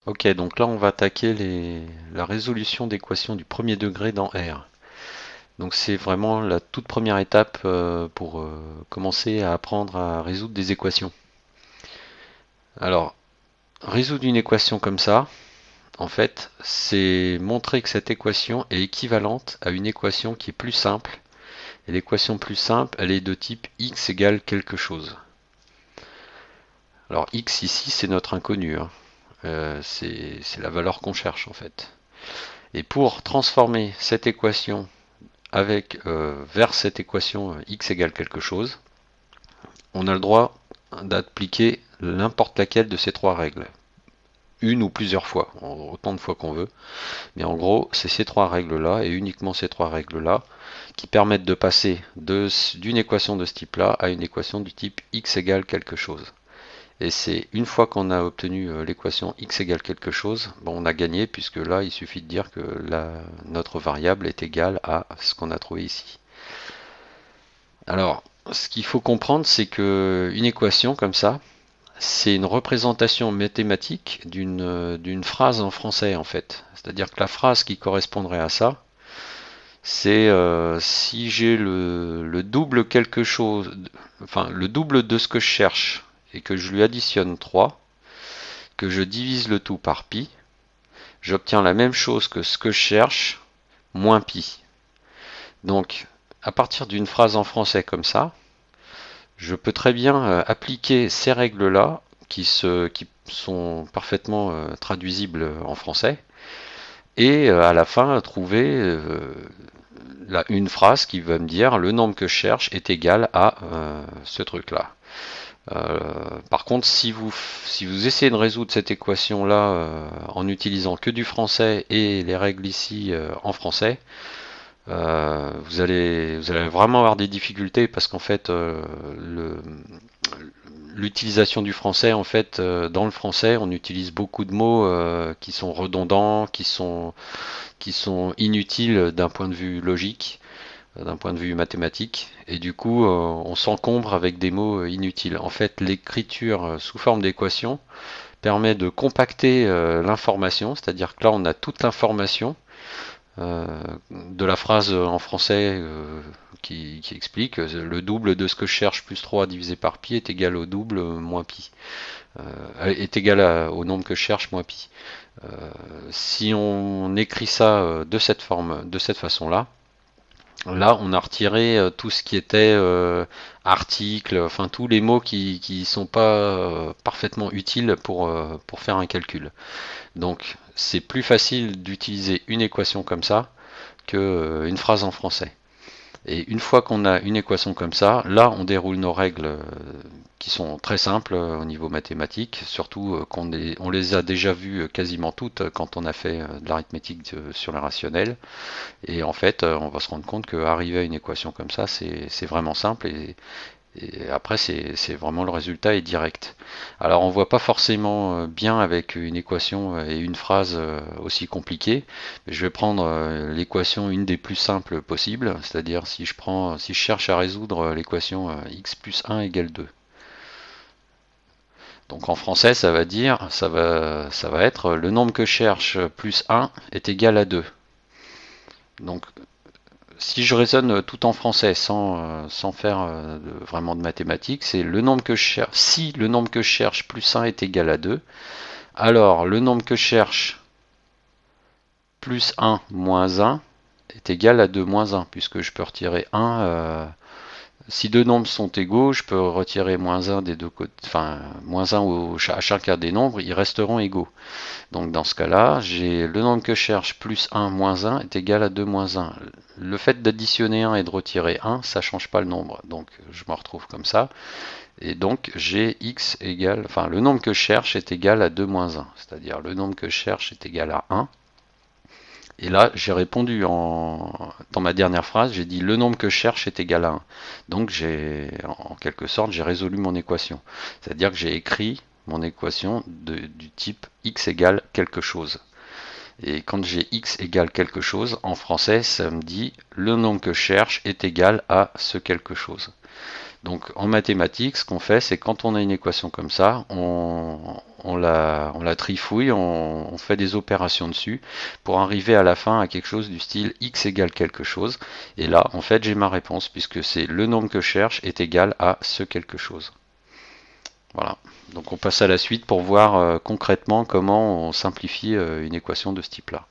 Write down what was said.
Ok, donc là on va attaquer la résolution d'équations du premier degré dans R. Donc c'est vraiment la toute première étape pour commencer à apprendre à résoudre des équations. Alors, résoudre une équation comme ça, en fait, c'est montrer que cette équation est équivalente à une équation qui est plus simple. Et l'équation plus simple, elle est de type x égale quelque chose. Alors x ici, c'est notre inconnu, hein. C'est la valeur qu'on cherche en fait. Et pour transformer cette équation vers cette équation x égale quelque chose, on a le droit d'appliquer n'importe laquelle de ces trois règles. Une ou plusieurs fois, autant de fois qu'on veut. Mais en gros, c'est ces trois règles-là, et uniquement ces trois règles-là, qui permettent de passer d'une équation de ce type-là à une équation du type x égale quelque chose. Et c'est une fois qu'on a obtenu l'équation x égale quelque chose, bon, on a gagné, puisque là, il suffit de dire que notre variable est égale à ce qu'on a trouvé ici. Alors, ce qu'il faut comprendre, c'est que une équation comme ça, c'est une représentation mathématique d'une phrase en français en fait. C'est-à-dire que la phrase qui correspondrait à ça, c'est si j'ai le double quelque chose, enfin le double de ce que je cherche et que je lui additionne 3, que je divise le tout par pi, j'obtiens la même chose que ce que je cherche moins pi. Donc à partir d'une phrase en français comme ça, je peux très bien appliquer ces règles-là qui sont parfaitement traduisibles en français et à la fin trouver une phrase qui va me dire le nombre que je cherche est égal à ce truc-là. Euh, Par contre, si vous essayez de résoudre cette équation-là en utilisant que du français et les règles ici en français, vous allez vraiment avoir des difficultés parce qu'en fait, l'utilisation du français, en fait, dans le français, on utilise beaucoup de mots qui sont redondants, qui sont inutiles d'un point de vue logique, d'un point de vue mathématique, et du coup, on s'encombre avec des mots inutiles. En fait, l'écriture sous forme d'équation permet de compacter l'information, c'est-à-dire que là, on a toute l'information de la phrase en français qui explique le double de ce que je cherche plus 3 divisé par pi est égal au double moins pi, est égal au nombre que je cherche moins pi. Euh, Si on écrit ça de cette forme, de cette façon-là, là, on a retiré tout ce qui était article, enfin tous les mots qui sont pas parfaitement utiles pour faire un calcul. Donc, c'est plus facile d'utiliser une équation comme ça que une phrase en français. Et une fois qu'on a une équation comme ça, là, on déroule nos règles qui sont très simples au niveau mathématique, surtout on les a déjà vues quasiment toutes quand on a fait de l'arithmétique sur le rationnel. Et en fait, on va se rendre compte qu'arriver à une équation comme ça, c'est vraiment simple et après, c'est vraiment le résultat est direct. Alors, on voit pas forcément bien avec une équation et une phrase aussi compliquée. Mais je vais prendre l'équation une des plus simples possibles, c'est-à-dire si je cherche à résoudre l'équation x plus 1 égale 2. Donc en français, ça va être le nombre que je cherche plus 1 est égal à 2. Donc si je raisonne tout en français sans faire vraiment de mathématiques, c'est le nombre que je cherche. Si le nombre que je cherche plus 1 est égal à 2, alors le nombre que je cherche plus 1 moins 1 est égal à 2 moins 1, puisque je peux retirer 1. Si deux nombres sont égaux, je peux retirer moins 1 des deux côtés, enfin moins 1 à chacun des nombres, ils resteront égaux. Donc dans ce cas-là, j'ai le nombre que je cherche plus 1 moins 1 est égal à 2 moins 1. Le fait d'additionner 1 et de retirer 1, ça ne change pas le nombre. Donc je me retrouve comme ça. Et donc j'ai x égale, enfin le nombre que je cherche est égal à 2 moins 1. C'est-à-dire le nombre que je cherche est égal à 1. Et là, j'ai répondu dans ma dernière phrase, j'ai dit le nombre que je cherche est égal à 1. Donc en quelque sorte, j'ai résolu mon équation. C'est-à-dire que j'ai écrit mon équation du type x égale quelque chose. Et quand j'ai x égale quelque chose, en français, ça me dit le nombre que je cherche est égal à ce quelque chose. Donc en mathématiques, ce qu'on fait, c'est quand on a une équation comme ça, on la trifouille, on fait des opérations dessus pour arriver à la fin à quelque chose du style x égale quelque chose. Et là, en fait, j'ai ma réponse puisque c'est le nombre que je cherche est égal à ce quelque chose. Voilà. Donc on passe à la suite pour voir concrètement comment on simplifie une équation de ce type-là.